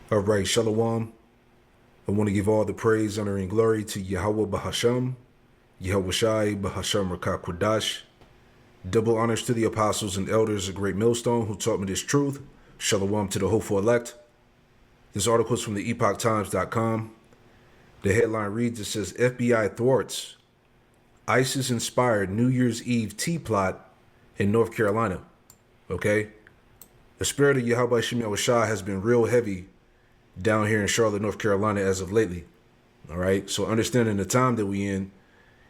All right, Shalom. I want to give all the praise, honor, and glory to YAHAWAH BAHASHAM, YAHAWASHI, BAHASHAM Rakah QADASH. Double honors to the apostles and elders of Great Millstone who taught me this truth. Shalom to the hopeful elect. This article is from the epochtimes.com. The headline reads, it says, FBI thwarts ISIS-inspired New Year's Eve tea plot in North Carolina. Okay? The spirit of YAHAWASHI has been real heavy down here in Charlotte, North Carolina as of lately. All right? So understanding the time that we in,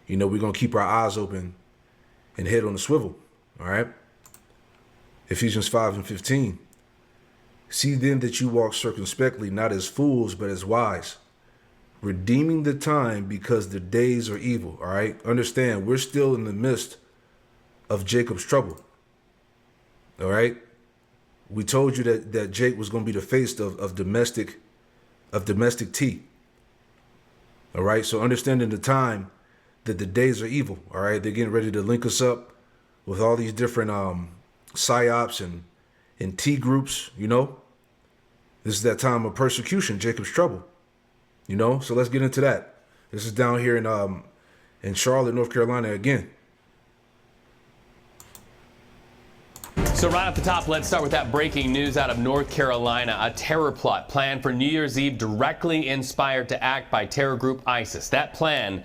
we're going to keep our eyes open and head on the swivel. All right? Ephesians 5:15. See then that you walk circumspectly, not as fools, but as wise, redeeming the time because the days are evil. All right? Understand, we're still in the midst of Jacob's trouble. All right? We told you that Jake was going to be the face of domestic tea. All right? So understanding the time that the days are evil. All right? They're getting ready to link us up with all these different psyops and tea groups, This is that time of persecution, Jacob's trouble. So let's get into that. This is down here in Charlotte, North Carolina again. So right at the top, let's start with that breaking news out of North Carolina. A terror plot planned for New Year's Eve directly inspired to act by terror group ISIS. That plan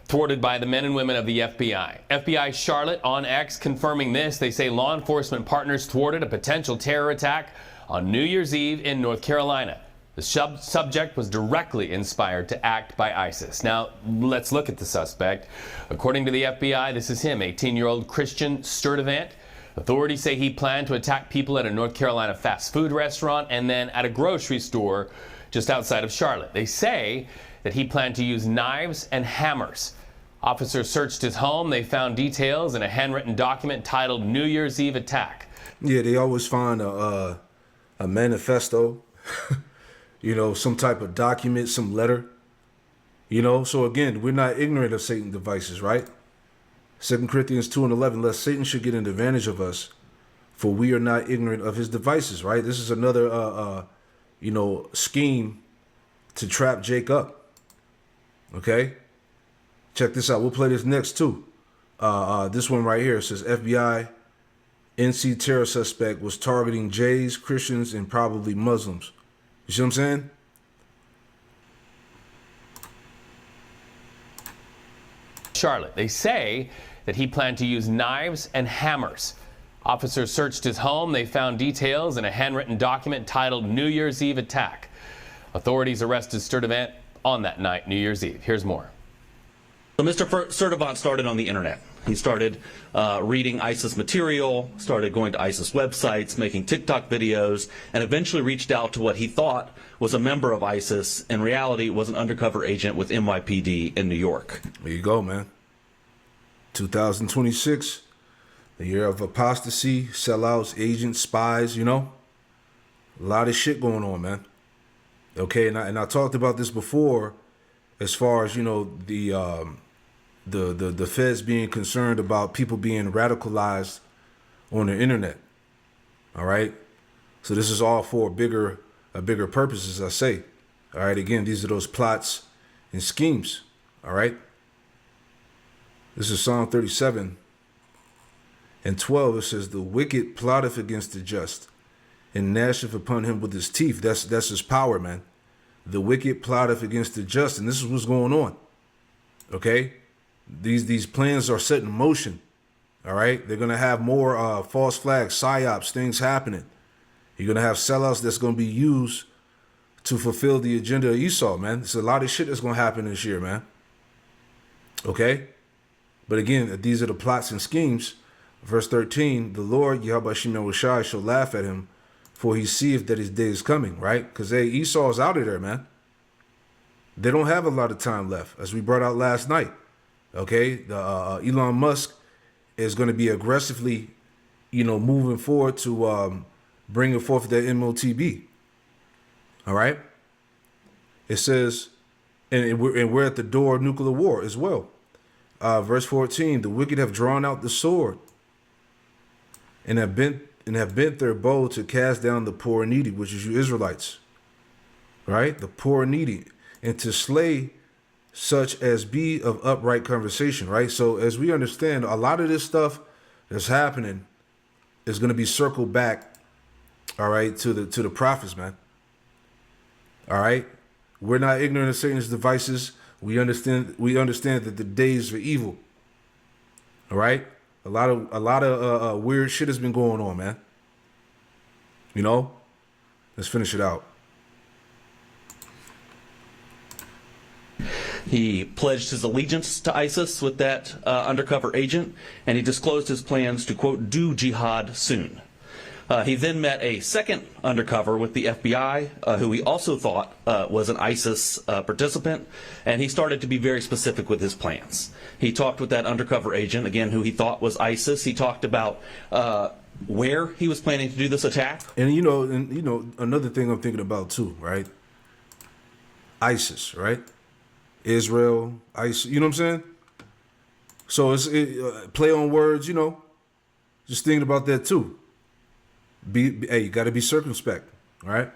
thwarted by the men and women of the FBI. FBI Charlotte on X confirming this. They say law enforcement partners thwarted a potential terror attack on New Year's Eve in North Carolina. The subject was directly inspired to act by ISIS. Now, let's look at the suspect. According to the FBI, this is him, 18-year-old Christian Sturdivant. Authorities say he planned to attack people at a North Carolina fast food restaurant and then at a grocery store just outside of Charlotte. They say that he planned to use knives and hammers. Officers searched his home. They found details in a handwritten document titled New Year's Eve Attack. Yeah, they always find a manifesto, some type of document, some letter, So again, we're not ignorant of Satan's devices, right? 2 Corinthians 2:11, lest Satan should get an advantage of us, for we are not ignorant of his devices, right? This is another, scheme to trap Jake up. Okay? Check this out. We'll play this next too. This one right here says FBI NC terror suspect was targeting Jays, Christians, and probably Muslims. You see what I'm saying? Charlotte. They say that he planned to use knives and hammers. Officers searched his home. They found details in a handwritten document titled New Year's Eve Attack. Authorities arrested Sturdivant on that night, New Year's Eve. Here's more. So Mr. Sturdivant started on the internet. He started reading ISIS material, started going to ISIS websites, making TikTok videos, and eventually reached out to what he thought was a member of ISIS. In reality, was an undercover agent with NYPD in New York. There you go, man. 2026, the year of apostasy, sellouts, agents, spies, A lot of shit going on, man. Okay, and I talked about this before as far as, the feds being concerned about people being radicalized on the internet. All right? So this is all for a bigger purpose, as I say. All right, again, these are those plots and schemes. All right? This is Psalm 37 and 12. It says, the wicked plotteth against the just, and gnasheth upon him with his teeth. That's his power, man. The wicked plotteth against the just, and this is what's going on. Okay? These plans are set in motion. All right? They're going to have more false flags, psyops, things happening. You're going to have sellouts that's going to be used to fulfill the agenda of Esau, man. There's a lot of shit that's going to happen this year, man. Okay? But again, these are the plots and schemes. Verse 13, the Lord, YAHAWASHI, shall laugh at him, for he seeth that his day is coming, right? Because, Esau's out of there, man. They don't have a lot of time left, as we brought out last night. Okay? Elon Musk is going to be aggressively, moving forward to bringing forth the MOTB. All right? It says, and we're at the door of nuclear war as well. Verse 14, the wicked have drawn out the sword and have bent their bow to cast down the poor and needy, which is you Israelites. right? The poor and needy, and to slay such as be of upright conversation, right? So as we understand, a lot of this stuff that's happening is going to be circled back, all right, to the prophets, man. All right, we're not ignorant of Satan's devices. We understand that the days are evil. All right, a lot of weird shit has been going on, man. You know, let's finish it out. He pledged his allegiance to ISIS with that undercover agent, and he disclosed his plans to, quote, do jihad soon. He then met a second undercover with the FBI, who he also thought was an ISIS participant, and he started to be very specific with his plans. He talked with that undercover agent, again, who he thought was ISIS. He talked about where he was planning to do this attack. And you know, another thing I'm thinking about too, right? ISIS, right? Israel, ISIS, you know what I'm saying? So it's play on words, you know. Just thinking about that too. Hey, you got to be circumspect, all right?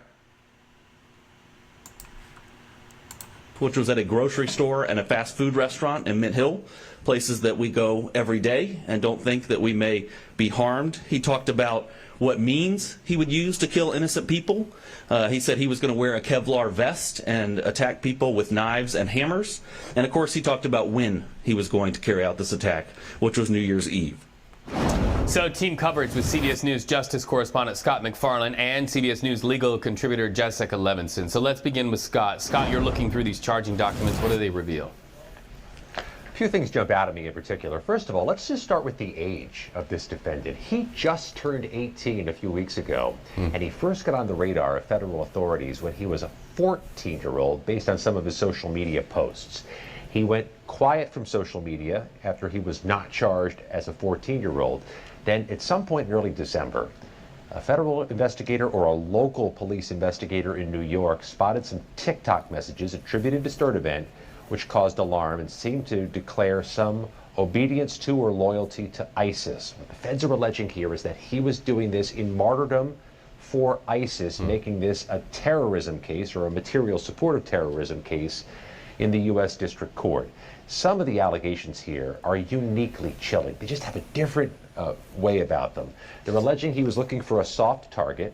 Which was at a grocery store and a fast food restaurant in Mint Hill, places that we go every day and don't think that we may be harmed. He talked about what means he would use to kill innocent people. He said he was going to wear a Kevlar vest and attack people with knives and hammers. And of course, he talked about when he was going to carry out this attack, which was New Year's Eve. So team coverage with CBS News Justice correspondent Scott McFarland and CBS News legal contributor Jessica Levinson. So let's begin with Scott. Scott, you're looking through these charging documents. What do they reveal? A few things jump out at me in particular. First of all, let's just start with the age of this defendant. He just turned 18 a few weeks ago, and he first got on the radar of federal authorities when he was a 14-year-old based on some of his social media posts. He went quiet from social media after he was not charged as a 14-year-old. Then at some point in early December, a federal investigator or a local police investigator in New York spotted some TikTok messages attributed to Sturdivant, which caused alarm and seemed to declare some obedience to or loyalty to ISIS. What the feds are alleging here is that he was doing this in martyrdom for ISIS, making this a terrorism case or a material support of terrorism case in the U.S. District Court. Some of the allegations here are uniquely chilling. They just have a different way about them. They're alleging he was looking for a soft target.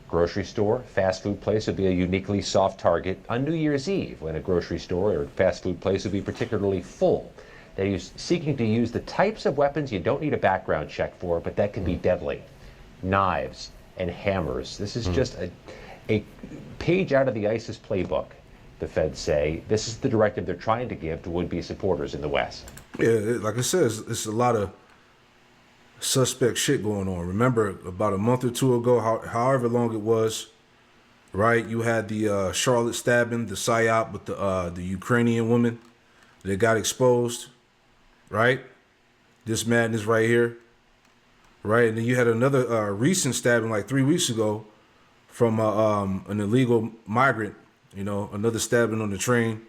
Grocery store, fast food place would be a uniquely soft target on New Year's Eve, when a grocery store or fast food place would be particularly full. That he was seeking to use the types of weapons you don't need a background check for, but that can be deadly. Knives and hammers. This is just a page out of the ISIS playbook, the feds say. This is the directive they're trying to give to would-be supporters in the West. Yeah, like I said, it's a lot of suspect shit going on. Remember, about a month or two ago, however long it was, right? You had the Charlotte stabbing, the psyop with the Ukrainian woman that got exposed, right? This madness right here, right? And then you had another recent stabbing like 3 weeks ago from an illegal migrant. You know, another stabbing on the train,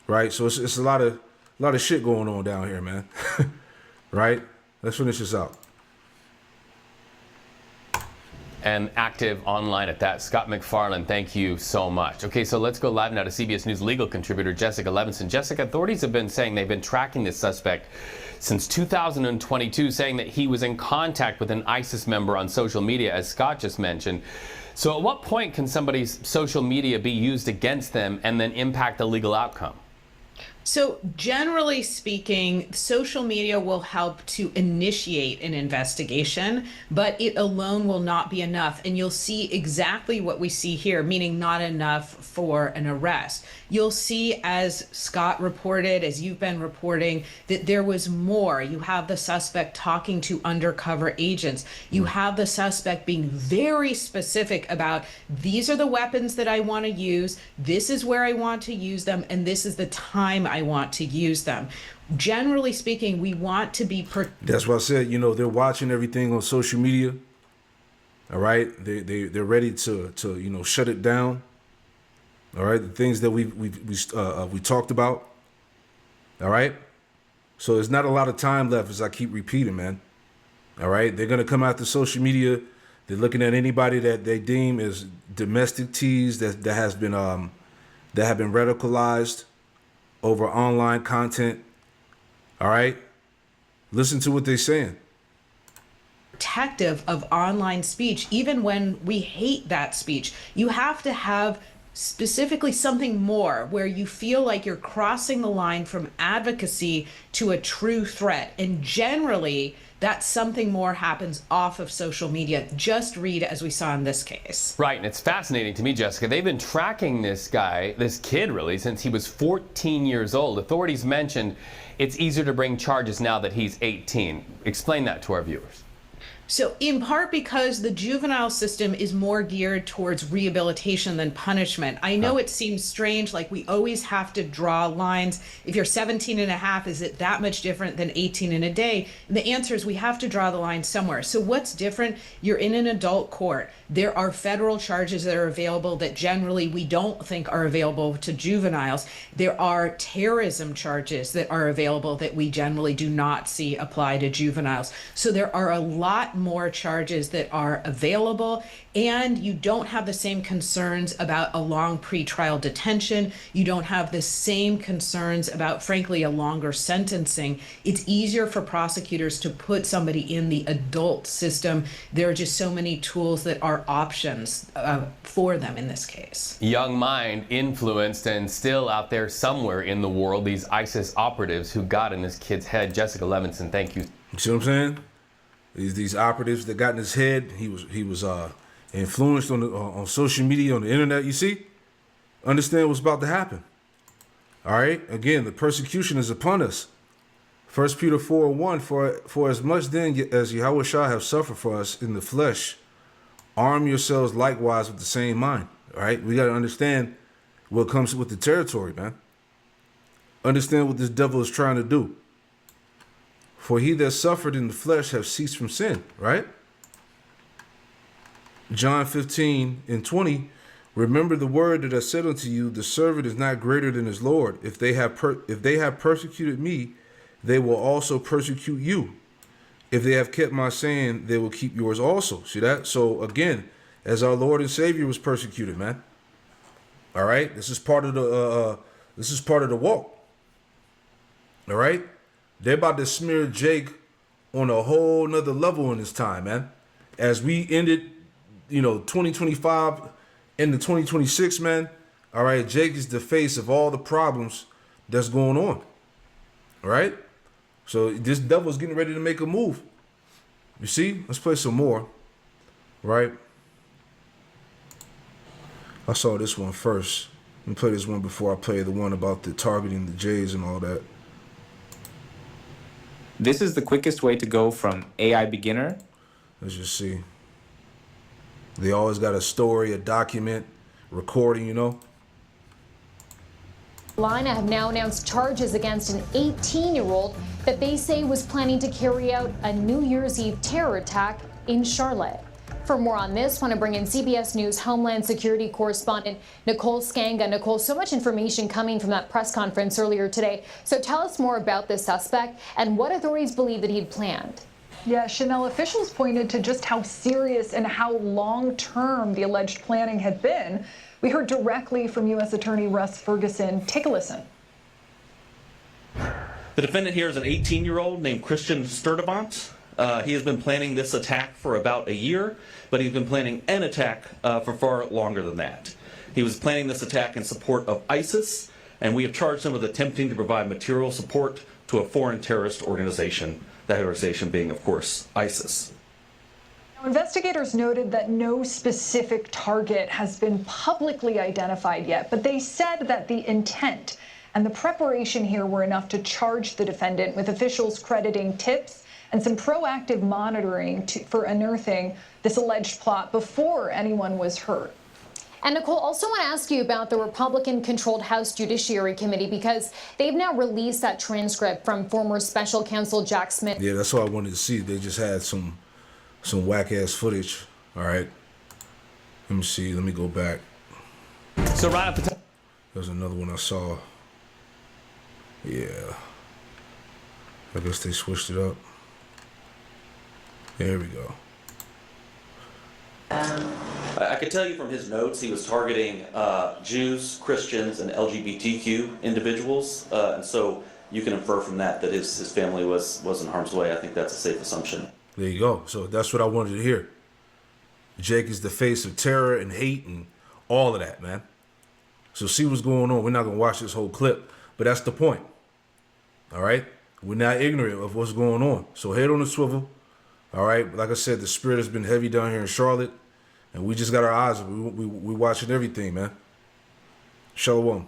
right? So it's a lot of shit going on down here, man. Right? Let's finish this out. And active online at that. Scott McFarland, thank you so much. Okay, so let's go live now to CBS News legal contributor Jessica Levinson. Jessica, authorities have been saying they've been tracking this suspect since 2022, saying that he was in contact with an ISIS member on social media, as Scott just mentioned. So at what point can somebody's social media be used against them and then impact the legal outcome? So generally speaking, social media will help to initiate an investigation, but it alone will not be enough. And you'll see exactly what we see here, meaning not enough for an arrest. You'll see, as Scott reported, as you've been reporting, that there was more. You have the suspect talking to undercover agents. You have the suspect being very specific about, these are the weapons that I want to use, this is where I want to use them, and this is the time I want to use them. Generally speaking, we want to be... That's what I said. You know, they're watching everything on social media. All right? They're ready to you know, shut it down. All right? The things that we talked about. All right? So there's not a lot of time left, as I keep repeating, man. All right? They're going to come out to social media. They're looking at anybody that they deem as domestic teas that have been radicalized over online content. All right, listen to what they're saying. Protective of online speech, even when we hate that speech. You have to have specifically something more where you feel like you're crossing the line from advocacy to a true threat. And generally, that something more happens off of social media. Just read, as we saw in this case. Right, and it's fascinating to me, Jessica. They've been tracking this guy, this kid really, since he was 14 years old. Authorities mentioned it's easier to bring charges now that he's 18. Explain that to our viewers. So in part because the juvenile system is more geared towards rehabilitation than punishment. I know it seems strange, like we always have to draw lines. If you're 17 and a half, is it that much different than 18 in a day? And the answer is we have to draw the line somewhere. So what's different? You're in an adult court. There are federal charges that are available that generally we don't think are available to juveniles. There are terrorism charges that are available that we generally do not see apply to juveniles. So there are a lot more charges that are available, and you don't have the same concerns about a long pretrial detention. You don't have the same concerns about, frankly, a longer sentencing. It's easier for prosecutors to put somebody in the adult system. There are just so many tools that are options for them in this case. Young mind influenced and still out there somewhere in the world, these ISIS operatives who got in this kid's head. Jessica Levinson, thank you. You see what I'm saying? These operatives that got in his head, he was influenced on social media, on the internet. You see, understand what's about to happen. All right. Again, the persecution is upon us. 1 Peter 4:1. For as much then as YAHAWASHI have suffered for us in the flesh, arm yourselves likewise with the same mind. All right. We got to understand what comes with the territory, man. Understand what this devil is trying to do. For he that suffered in the flesh have ceased from sin, right? John 15:20, remember the word that I said unto you, the servant is not greater than his Lord. If they have persecuted me, they will also persecute you. If they have kept my saying, they will keep yours also. See that? So again, as our Lord and Savior was persecuted, man. All right, this is part of the walk. All right. They're about to smear Jake on a whole nother level in this time, man. As we ended, 2025 into 2026, man. All right, Jake is the face of all the problems that's going on. All right? So this devil's getting ready to make a move. You see? Let's play some more. Right? I saw this one first. Let me play this one before I play the one about the targeting the Jays and all that. This is the quickest way to go from AI beginner. Let's just see. They always got a story, a document, recording, Carolina have now announced charges against an 18-year-old that they say was planning to carry out a New Year's Eve terror attack in Charlotte. For more on this, I want to bring in CBS News Homeland Security correspondent Nicole Skanga. Nicole, so much information coming from that press conference earlier today. So tell us more about this suspect and what authorities believe that he'd planned. Yeah, Chanel, officials pointed to just how serious and how long-term the alleged planning had been. We heard directly from U.S. Attorney Russ Ferguson. Take a listen. The defendant here is an 18-year-old named Christian Sturdivant. He has been planning this attack for about a year, but he's been planning an attack for far longer than that. He was planning this attack in support of ISIS, and we have charged him with attempting to provide material support to a foreign terrorist organization, that organization being, of course, ISIS. Now, investigators noted that no specific target has been publicly identified yet, but they said that the intent and the preparation here were enough to charge the defendant, with officials crediting tips and some proactive monitoring for unearthing this alleged plot before anyone was hurt. And Nicole, also want to ask you about the Republican-controlled House Judiciary Committee, because they've now released that transcript from former special counsel Jack Smith. Yeah, that's what I wanted to see. They just had some whack-ass footage. All right. Let me see. Let me go back. So right up the top. There's another one I saw. Yeah. I guess they switched it up. There we go. I could tell you from his notes, he was targeting Jews, Christians, and LGBTQ individuals, and so you can infer from that that his family was in harm's way. I think that's a safe assumption. There you go. So that's what I wanted to hear. Jake is the face of terror and hate and all of that, man. So see what's going on. We're not going to watch this whole clip, but that's the point. All right? We're not ignorant of what's going on. So head on the swivel. All right? Like I said, the spirit has been heavy down here in Charlotte, and we just got our eyes. We watching everything, man. Shalom.